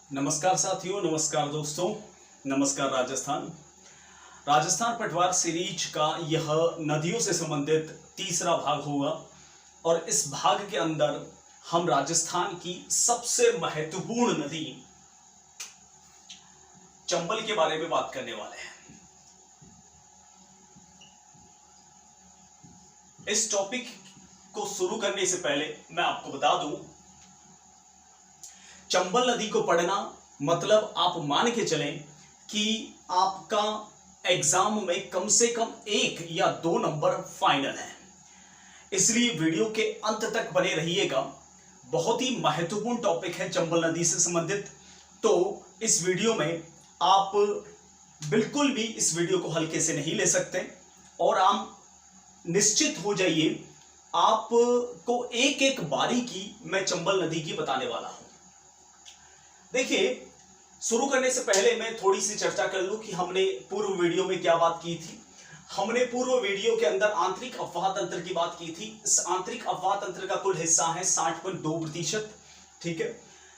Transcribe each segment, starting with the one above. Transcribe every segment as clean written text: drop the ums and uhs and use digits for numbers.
नमस्कार साथियों, नमस्कार दोस्तों, नमस्कार राजस्थान। राजस्थान पटवार सीरीज का यह नदियों से संबंधित तीसरा भाग होगा और इस भाग के अंदर हम राजस्थान की सबसे महत्वपूर्ण नदी चंबल के बारे में बात करने वाले हैं। इस टॉपिक को शुरू करने से पहले मैं आपको बता दूं, चंबल नदी को पढ़ना मतलब आप मान के चलें कि आपका एग्जाम में कम से कम 1 या 2 नंबर फाइनल है। इसलिए वीडियो के अंत तक बने रहिएगा। बहुत ही महत्वपूर्ण टॉपिक है चंबल नदी से संबंधित। तो इस वीडियो में आप बिल्कुल भी इस वीडियो को हल्के से नहीं ले सकते और आप निश्चित हो जाइए, आपको एक एक बारीकी मैं चंबल नदी की बताने वाला हूं। देखिए, शुरू करने से पहले मैं थोड़ी सी चर्चा कर लूं कि हमने पूर्व वीडियो में क्या बात की थी। हमने पूर्व वीडियो के अंदर आंतरिक अफवाह तंत्र की बात की थी। इस आंतरिक अफवाह तंत्र का कुल हिस्सा है 60.2%, ठीक है,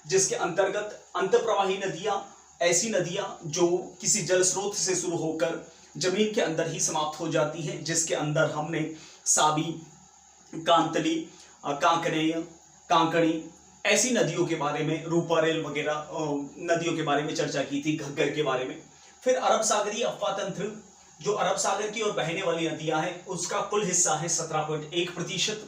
जिसके अंतर्गत अंतःप्रवाही नदियां, ऐसी नदियां जो किसी जल स्रोत से शुरू होकर जमीन के अंदर ही समाप्त हो जाती हैं, जिसके अंदर हमने साबी, कांतली, कांकरेय, कांकड़ी, ऐसी नदियों के बारे में, रूपारेल वगैरह नदियों के बारे में चर्चा की थी, घग्गर के बारे में। फिर अरब सागरीय अफवाह तंत्र, जो अरब सागर की ओर बहने वाली नदियां हैं, उसका कुल हिस्सा है 17.1%,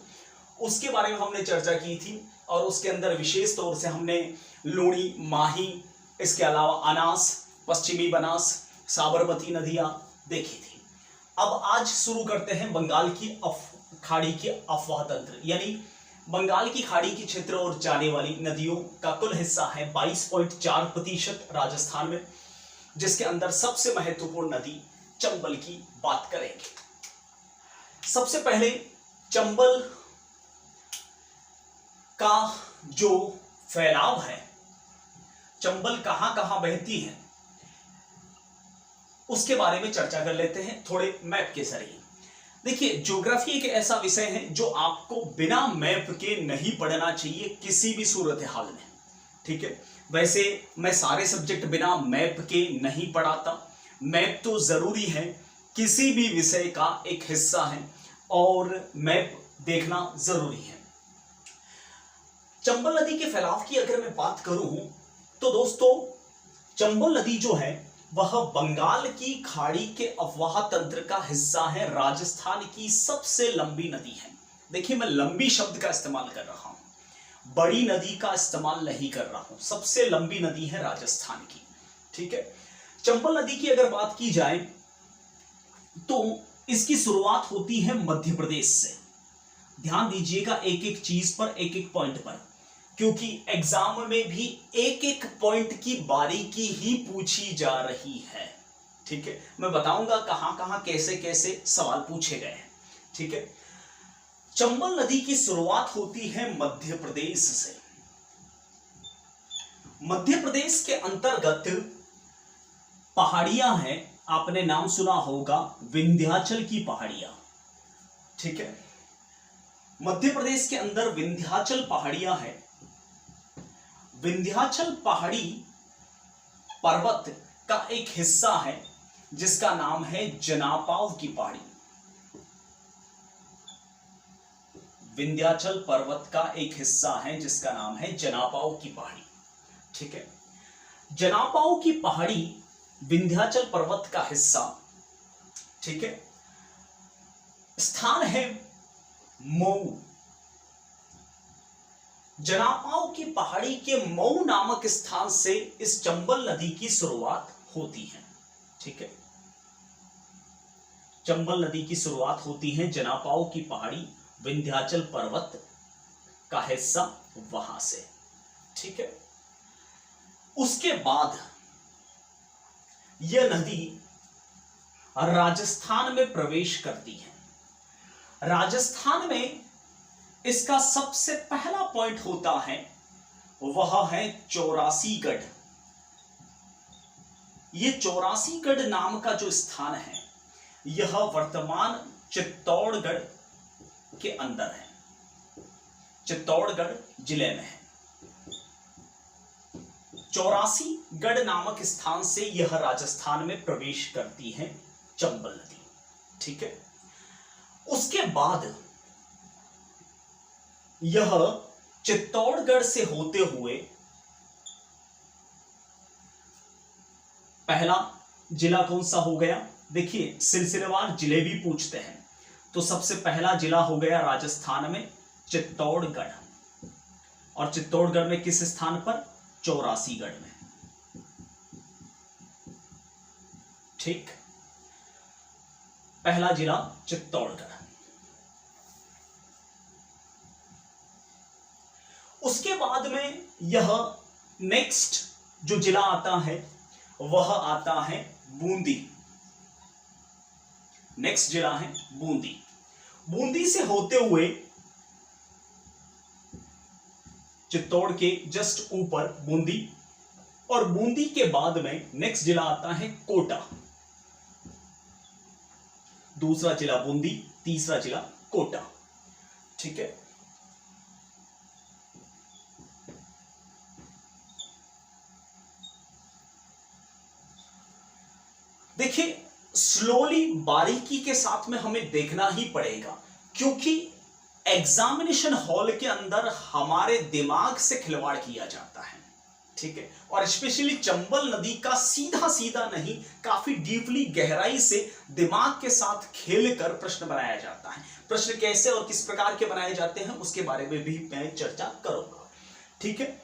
उसके बारे में हमने चर्चा की थी। और उसके अंदर विशेष तौर से हमने लूणी, माही, इसके अलावा अनास, पश्चिमी बनास, साबरमती नदियां देखी थी। अब आज शुरू करते हैं बंगाल की खाड़ी की अफवाह तंत्र, यानी बंगाल की खाड़ी की क्षेत्र और जाने वाली नदियों का कुल हिस्सा है 22.4% राजस्थान में, जिसके अंदर सबसे महत्वपूर्ण नदी चंबल की बात करेंगे। सबसे पहले चंबल का जो फैलाव है, चंबल कहां कहां बहती है, उसके बारे में चर्चा कर लेते हैं थोड़े मैप के जरिए। देखिए, ज्योग्राफी एक ऐसा विषय है जो आपको बिना मैप के नहीं पढ़ना चाहिए किसी भी सूरत हाल में, ठीक है। वैसे मैं सारे सब्जेक्ट बिना मैप के नहीं पढ़ाता। मैप तो जरूरी है, किसी भी विषय का एक हिस्सा है और मैप देखना जरूरी है। चंबल नदी के फैलाव की अगर मैं बात करूं तो दोस्तों, चंबल नदी जो है वह बंगाल की खाड़ी के अफवाह तंत्र का हिस्सा है। राजस्थान की सबसे लंबी नदी है। देखिए, मैं लंबी शब्द का इस्तेमाल कर रहा हूं, बड़ी नदी का इस्तेमाल नहीं कर रहा हूं। सबसे लंबी नदी है राजस्थान की, ठीक है। चंबल नदी की अगर बात की जाए तो इसकी शुरुआत होती है मध्य प्रदेश से। ध्यान दीजिएगा एक एक चीज पर, एक एक पॉइंट पर, क्योंकि एग्जाम में भी एक एक पॉइंट की बारीकी ही पूछी जा रही है, ठीक है। मैं बताऊंगा कहां कहां कैसे कैसे सवाल पूछे गए हैं, ठीक है। चंबल नदी की शुरुआत होती है मध्य प्रदेश से। मध्य प्रदेश के अंतर्गत पहाड़ियां हैं, आपने नाम सुना होगा विंध्याचल की पहाड़ियां, ठीक है। मध्य प्रदेश के अंदर विंध्याचल पहाड़ियां हैं। विंध्याचल पहाड़ी पर्वत का एक हिस्सा है जिसका नाम है जनापाव की पहाड़ी। विंध्याचल पर्वत का एक हिस्सा है जिसका नाम है जनापाव की पहाड़ी, ठीक है। जनापाव की पहाड़ी विंध्याचल पर्वत का हिस्सा, ठीक है। स्थान है मऊ। जनापाव की पहाड़ी के मऊ नामक स्थान से इस चंबल नदी की शुरुआत होती है, ठीक है। चंबल नदी की शुरुआत होती है जनापाव की पहाड़ी, विंध्याचल पर्वत का हिस्सा वहां से, ठीक है। उसके बाद यह नदी राजस्थान में प्रवेश करती है। राजस्थान में इसका सबसे पहला पॉइंट होता है, वह है चौरासीगढ़। यह चौरासीगढ़ नाम का जो स्थान है, यह वर्तमान चित्तौड़गढ़ के अंदर है, चित्तौड़गढ़ जिले में है। 84गढ़ नामक स्थान से यह राजस्थान में प्रवेश करती है चंबल नदी। ठीक है, उसके बाद यह चित्तौड़गढ़ से होते हुए पहला जिला कौन सा हो गया? देखिए, सिलसिलेवार जिले भी पूछते हैं, तो सबसे पहला जिला हो गया राजस्थान में चित्तौड़गढ़, और चित्तौड़गढ़ में किस स्थान पर? 84गढ़ में। ठीक, पहला जिला चित्तौड़गढ़। उसके बाद में यह नेक्स्ट जो जिला आता है वह आता है बूंदी। नेक्स्ट जिला है बूंदी। बूंदी से होते हुए चित्तौड़ के जस्ट ऊपर बूंदी, और बूंदी के बाद में नेक्स्ट जिला आता है कोटा। दूसरा जिला बूंदी, तीसरा जिला कोटा। ठीक है, देखिए स्लोली बारीकी के साथ में हमें देखना ही पड़ेगा, क्योंकि एग्जामिनेशन हॉल के अंदर हमारे दिमाग से खिलवाड़ किया जाता है। ठीक है, और स्पेशली चंबल नदी का सीधा सीधा नहीं, काफी डीपली गहराई से दिमाग के साथ खेलकर प्रश्न बनाया जाता है। प्रश्न कैसे और किस प्रकार के बनाए जाते हैं उसके बारे में भी मैं चर्चा करूंगा। ठीक है,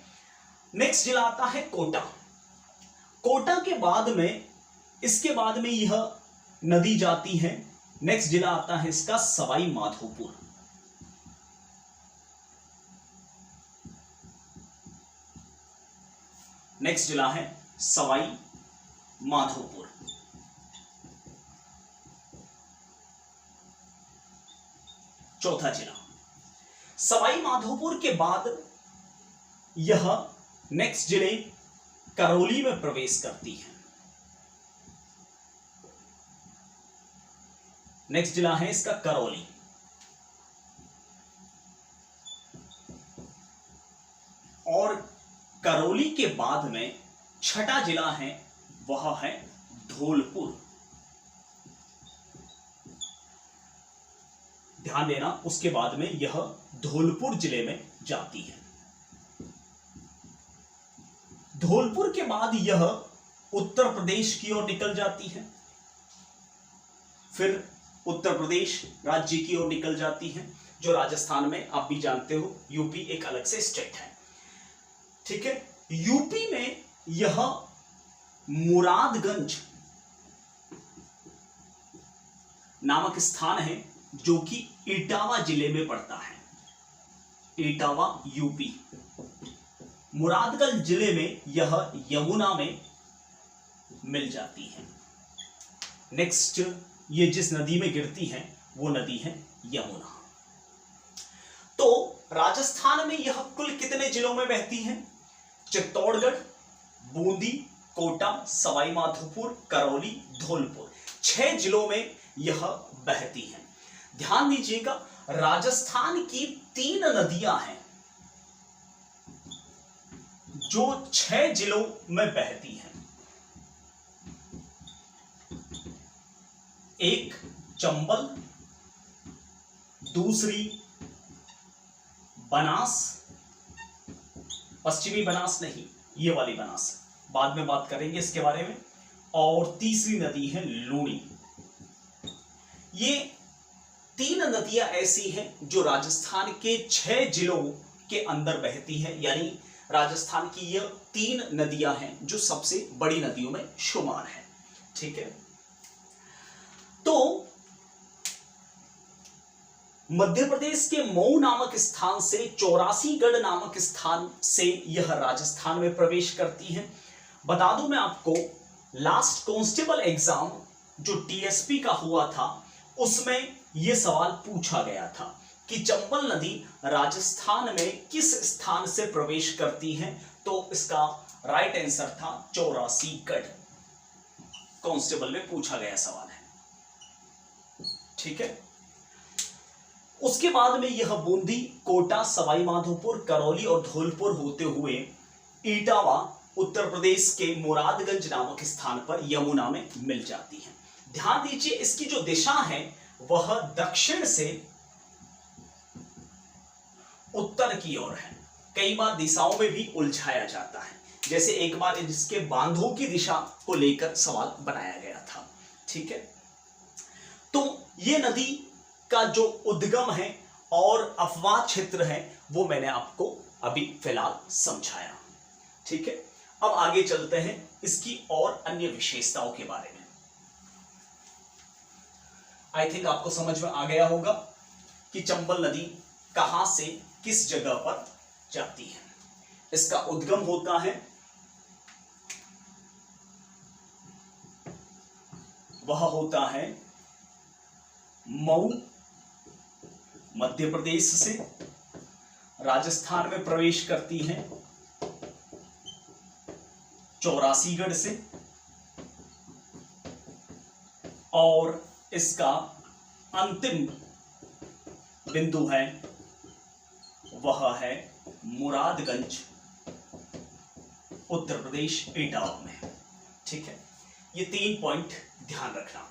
नेक्स्ट जिला आता है कोटा। कोटा के बाद में, इसके बाद में यह नदी जाती है, नेक्स्ट जिला आता है इसका सवाई माधोपुर। नेक्स्ट जिला है सवाई माधोपुर। चौथा जिला सवाई माधोपुर के बाद यह नेक्स्ट जिले करौली में प्रवेश करती है। नेक्स्ट जिला है इसका करौली। और करौली के बाद में छठा जिला है वह है धौलपुर। ध्यान देना, उसके बाद में यह धौलपुर जिले में जाती है। धौलपुर के बाद यह उत्तर प्रदेश की ओर निकल जाती है, फिर उत्तर प्रदेश राज्य की ओर निकल जाती है, जो राजस्थान में आप भी जानते हो यूपी एक अलग से स्टेट है। ठीक है, यूपी में यह मुरादगंज नामक स्थान है जो कि इटावा जिले में पड़ता है। इटावा यूपी। मुरादगंज जिले में यह यमुना में मिल जाती है। नेक्स्ट, ये जिस नदी में गिरती है वो नदी है यमुना। तो राजस्थान में यह कुल कितने जिलों में बहती है? चित्तौड़गढ़, बूंदी, कोटा, सवाई माधोपुर, करौली, धौलपुर, 6 जिलों में यह बहती है। ध्यान दीजिएगा, राजस्थान की 3 नदियां हैं जो 6 जिलों में बहती हैं। एक चंबल, दूसरी बनास, पश्चिमी बनास नहीं, ये वाली बनास, बाद में बात करेंगे इसके बारे में, और तीसरी नदी है लूणी। ये 3 नदियां ऐसी हैं जो राजस्थान के 6 जिलों के अंदर बहती हैं, यानी राजस्थान की ये 3 नदियां हैं जो सबसे बड़ी नदियों में शुमार है। ठीक है, तो मध्य प्रदेश के मऊ नामक स्थान से 84गढ़ नामक स्थान से यह राजस्थान में प्रवेश करती है। बता दूं मैं आपको, लास्ट कांस्टेबल एग्जाम जो टीएसपी का हुआ था उसमें यह सवाल पूछा गया था कि चंबल नदी राजस्थान में किस स्थान से प्रवेश करती है, तो इसका राइट आंसर था 84गढ़। कांस्टेबल में पूछा गया सवाल है। ठीक है, उसके बाद में यह बूंदी, कोटा, सवाई माधोपुर, करौली और धौलपुर होते हुए इटावा उत्तर प्रदेश के मुरादगंज नामक स्थान पर यमुना में मिल जाती है। ध्यान दीजिए इसकी जो दिशा है वह दक्षिण से उत्तर की ओर है। कई बार दिशाओं में भी उलझाया जाता है, जैसे एक बार इसके बांधों की दिशा को लेकर सवाल बनाया गया था। ठीक है, तो ये नदी का जो उद्गम है और अपवाह क्षेत्र है वो मैंने आपको अभी फिलहाल समझाया। ठीक है, अब आगे चलते हैं इसकी और अन्य विशेषताओं के बारे में। आई थिंक आपको समझ में आ गया होगा कि चंबल नदी कहां से किस जगह पर जाती है। इसका उद्गम होता है वह होता है मऊ मध्य प्रदेश से, राजस्थान में प्रवेश करती है चौरासीगढ़ से, और इसका अंतिम बिंदु है वह है मुरादगंज उत्तर प्रदेश इटावा में। ठीक है, ये 3 पॉइंट ध्यान रखना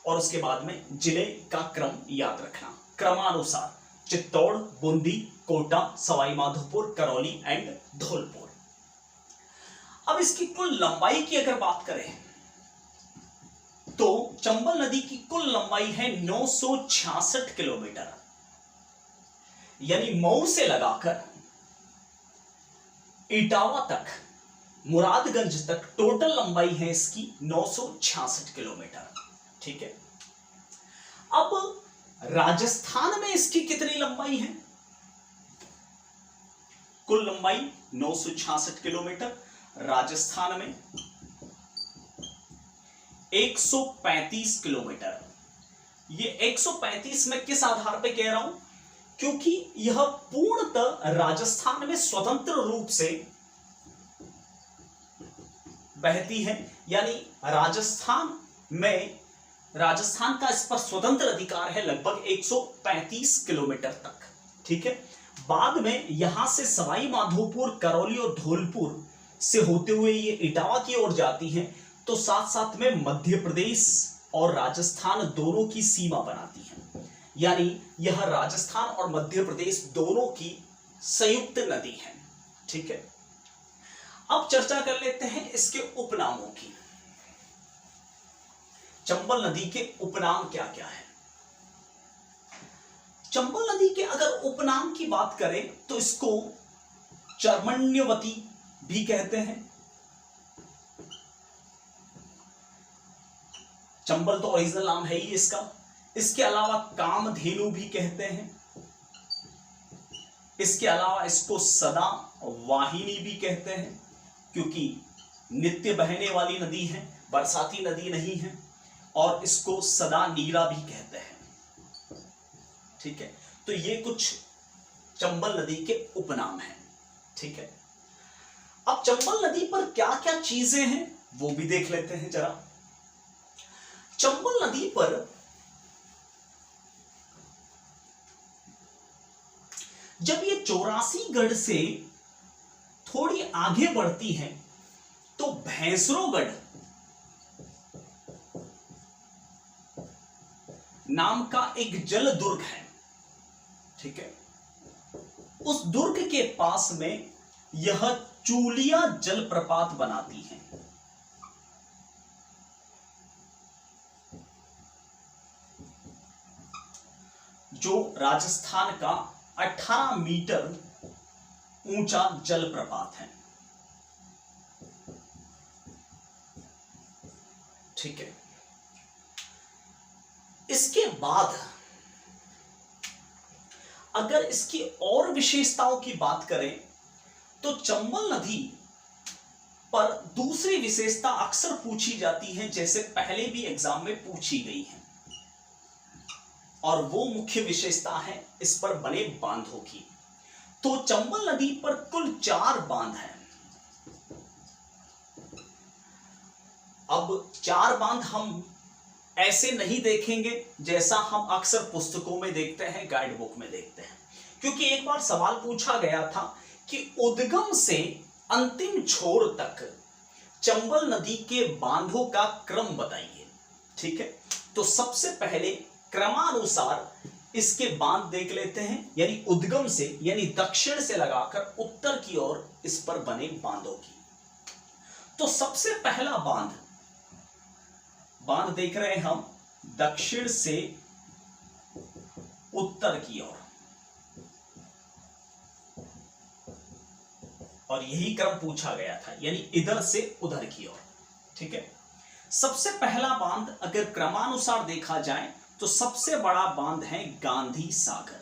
और उसके बाद में जिले का क्रम याद रखना, क्रमानुसार चित्तौड़, बूंदी, कोटा, सवाई माधोपुर, करौली एंड धौलपुर। अब इसकी कुल लंबाई की अगर बात करें तो चंबल नदी की कुल लंबाई है 966 किलोमीटर, यानी मऊ से लगाकर इटावा तक, मुरादगंज तक टोटल लंबाई है इसकी 966 किलोमीटर। ठीक है, अब राजस्थान में इसकी कितनी लंबाई है? कुल लंबाई 966 किलोमीटर, राजस्थान में 135 किलोमीटर। ये 135 में किस आधार पे कह रहा हूं? क्योंकि यह पूर्णतः राजस्थान में स्वतंत्र रूप से बहती है, यानी राजस्थान का इस पर स्वतंत्र अधिकार है लगभग 135 किलोमीटर तक। ठीक है, बाद में यहां से सवाई माधोपुर, करौली और धौलपुर से होते हुए ये इटावा की ओर जाती है, तो साथ साथ में मध्य प्रदेश और राजस्थान दोनों की सीमा बनाती है, यानी यह राजस्थान और मध्य प्रदेश दोनों की संयुक्त नदी है। ठीक है, अब चर्चा कर लेते हैं इसके उपनामों की। चंबल नदी के उपनाम क्या क्या है? चंबल नदी के अगर उपनाम की बात करें तो इसको चर्मण्यवती भी कहते हैं। चंबल तो ओरिजिनल नाम है ही इसका। इसके अलावा कामधेनु भी कहते हैं। इसके अलावा इसको सदा वाहिनी भी कहते हैं, क्योंकि नित्य बहने वाली नदी है, बरसाती नदी नहीं है। और इसको सदा नीरा भी कहते हैं। ठीक है, तो ये कुछ चंबल नदी के उपनाम हैं। ठीक है, अब चंबल नदी पर क्या क्या चीजें हैं वो भी देख लेते हैं जरा। चंबल नदी पर जब ये चौरासीगढ़ से थोड़ी आगे बढ़ती है तो भैंसरोगढ़ नाम का एक जल दुर्ग है। ठीक है, उस दुर्ग के पास में यह चूलिया जलप्रपात बनाती है। जो राजस्थान का 18 मीटर ऊंचा जलप्रपात है। ठीक है, इसके बाद अगर इसकी और विशेषताओं की बात करें तो चंबल नदी पर दूसरी विशेषता अक्सर पूछी जाती है, जैसे पहले भी एग्जाम में पूछी गई है, और वो मुख्य विशेषता है इस पर बने बांधों की। तो चंबल नदी पर कुल 4 बांध हैं। अब 4 बांध हम ऐसे नहीं देखेंगे जैसा हम अक्सर पुस्तकों में देखते हैं, गाइड बुक में देखते हैं, क्योंकि एक बार सवाल पूछा गया था कि उद्गम से अंतिम छोर तक चंबल नदी के बांधों का क्रम बताइए। ठीक है, तो सबसे पहले क्रमानुसार इसके बांध देख लेते हैं, यानी उद्गम से यानी दक्षिण से लगाकर उत्तर की ओर इस पर बने बांधों की। तो सबसे पहला बांध देख रहे हैं हम दक्षिण से उत्तर की ओर, और यही क्रम पूछा गया था, यानी इधर से उधर की ओर। ठीक है, सबसे पहला बांध अगर क्रमानुसार देखा जाए तो सबसे बड़ा बांध है गांधी सागर।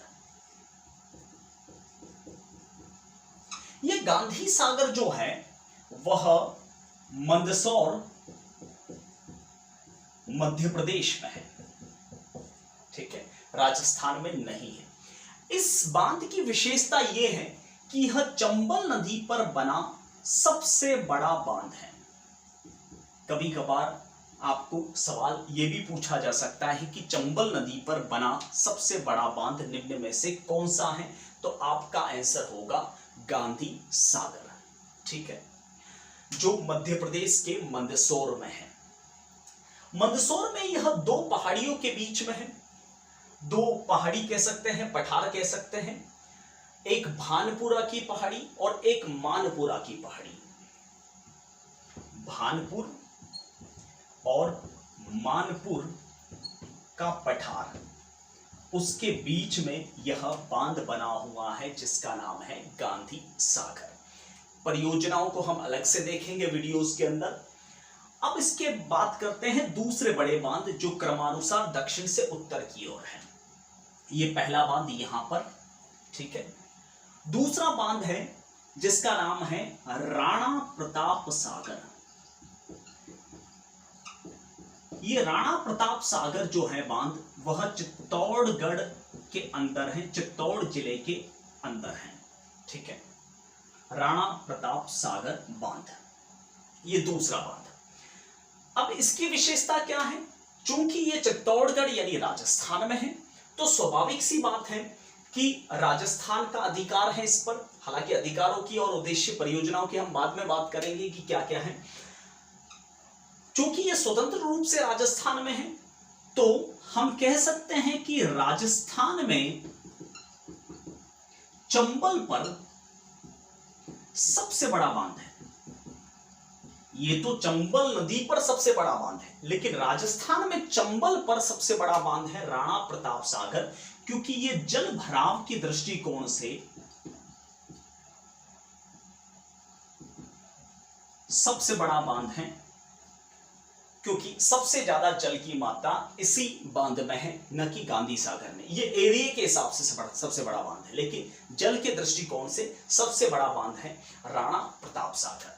यह गांधी सागर जो है वह मंदसौर मध्य प्रदेश में है। ठीक है, राजस्थान में नहीं है। इस बांध की विशेषता यह है कि यह चंबल नदी पर बना सबसे बड़ा बांध है। कभी कभार आपको सवाल यह भी पूछा जा सकता है कि चंबल नदी पर बना सबसे बड़ा बांध निम्न में से कौन सा है, तो आपका आंसर होगा गांधी सागर। ठीक है, जो मध्य प्रदेश के मंदसौर में है। मंदसौर में यह दो पहाड़ियों के बीच में है। दो पहाड़ी कह सकते हैं, पठार कह सकते हैं, एक भानपुरा की पहाड़ी और एक मानपुरा की पहाड़ी। भानपुर और मानपुर का पठार, उसके बीच में यह बांध बना हुआ है जिसका नाम है गांधी सागर। परियोजनाओं को हम अलग से देखेंगे वीडियोस के अंदर। अब इसके बात करते हैं दूसरे बड़े बांध जो क्रमानुसार दक्षिण से उत्तर की ओर है। ये पहला बांध यहां पर। ठीक है, दूसरा बांध है जिसका नाम है राणा प्रताप सागर। ये राणा प्रताप सागर जो है बांध वह चित्तौड़गढ़ के अंदर है, चित्तौड़ जिले के अंदर है। ठीक है, राणा प्रताप सागर बांध, ये दूसरा बांध। अब इसकी विशेषता क्या है? चूंकि ये चित्तौड़गढ़ यानी राजस्थान में है, तो स्वाभाविक सी बात है कि राजस्थान का अधिकार है इस पर। हालांकि अधिकारों की और उद्देश्य परियोजनाओं की हम बाद में बात करेंगे कि क्या क्या है। चूंकि ये स्वतंत्र रूप से राजस्थान में है, तो हम कह सकते हैं कि राजस्थान में चंबल पर सबसे बड़ा बांध है। ये तो चंबल नदी पर सबसे बड़ा बांध है, लेकिन राजस्थान में चंबल पर सबसे बड़ा बांध है राणा प्रताप सागर, क्योंकि ये जल भराव की दृष्टिकोण से सबसे बड़ा बांध है, क्योंकि सबसे ज्यादा जल की मात्रा इसी बांध में है, न कि गांधी सागर में। ये एरिया के हिसाब से सबसे बड़ा बांध है, लेकिन जल के दृष्टिकोण से सबसे बड़ा बांध है राणा प्रताप सागर।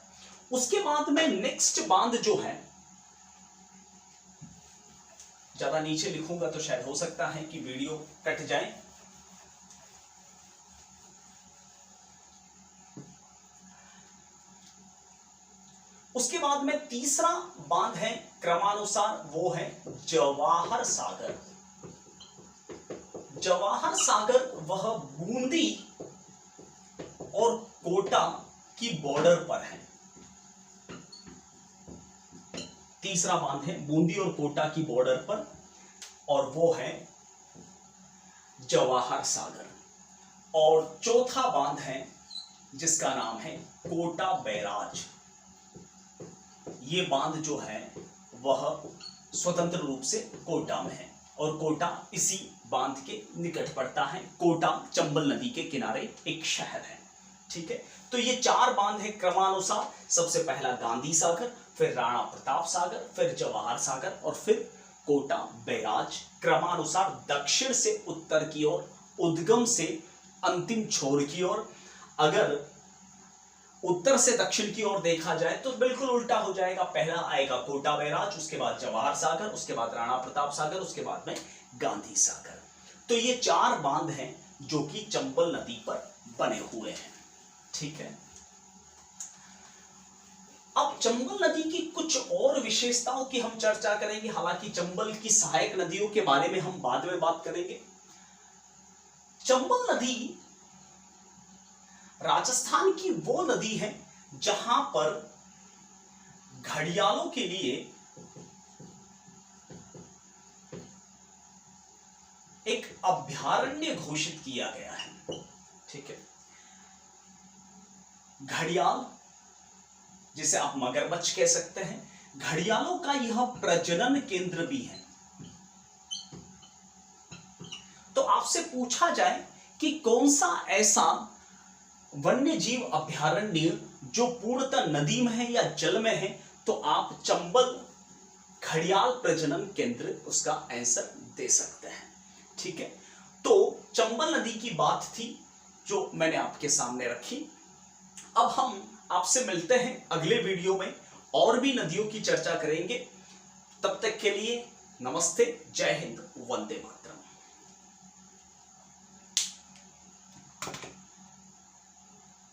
उसके बाद में नेक्स्ट बांध जो है, ज्यादा नीचे लिखूंगा तो शायद हो सकता है कि वीडियो कट जाए। उसके बाद में तीसरा बांध है क्रमानुसार, वो है जवाहर सागर। जवाहर सागर वह बूंदी और कोटा की बॉर्डर पर है। तीसरा बांध है बूंदी और कोटा की बॉर्डर पर, और वो है जवाहर सागर। और चौथा बांध है जिसका नाम है कोटा बैराज। ये बांध जो है वह स्वतंत्र रूप से कोटा में है, और कोटा इसी बांध के निकट पड़ता है। कोटा चंबल नदी के किनारे एक शहर है। ठीक है, तो ये चार बांध है क्रमानुसार। सबसे पहला गांधी सागर, फिर राणा प्रताप सागर, फिर जवाहर सागर, और फिर कोटा बैराज। क्रमानुसार दक्षिण से उत्तर की ओर, उद्गम से अंतिम छोर की ओर। अगर उत्तर से दक्षिण की ओर देखा जाए तो बिल्कुल उल्टा हो जाएगा। पहला आएगा कोटा बैराज, उसके बाद जवाहर सागर, उसके बाद राणा प्रताप सागर, उसके बाद में गांधी सागर। तो ये चार बांध हैं जो कि चंबल नदी पर बने हुए हैं। ठीक है, अब चंबल नदी की कुछ और विशेषताओं की हम चर्चा करेंगे। हालांकि चंबल की सहायक नदियों के बारे में हम बाद में बात करेंगे। चंबल नदी राजस्थान की वो नदी है जहां पर घड़ियालों के लिए एक अभयारण्य घोषित किया गया है। ठीक है, घड़ियाल जिसे आप मगरमच्छ कह सकते हैं, घड़ियालों का यह प्रजनन केंद्र भी है। तो आपसे पूछा जाए कि कौन सा ऐसा वन्य जीव अभयारण्य जो पूर्णतः नदी में है या जल में है, तो आप चंबल घड़ियाल प्रजनन केंद्र उसका आंसर दे सकते हैं। ठीक है, तो चंबल नदी की बात थी जो मैंने आपके सामने रखी। अब हम आपसे मिलते हैं अगले वीडियो में, और भी नदियों की चर्चा करेंगे। तब तक के लिए नमस्ते, जय हिंद, वंदे मातरम।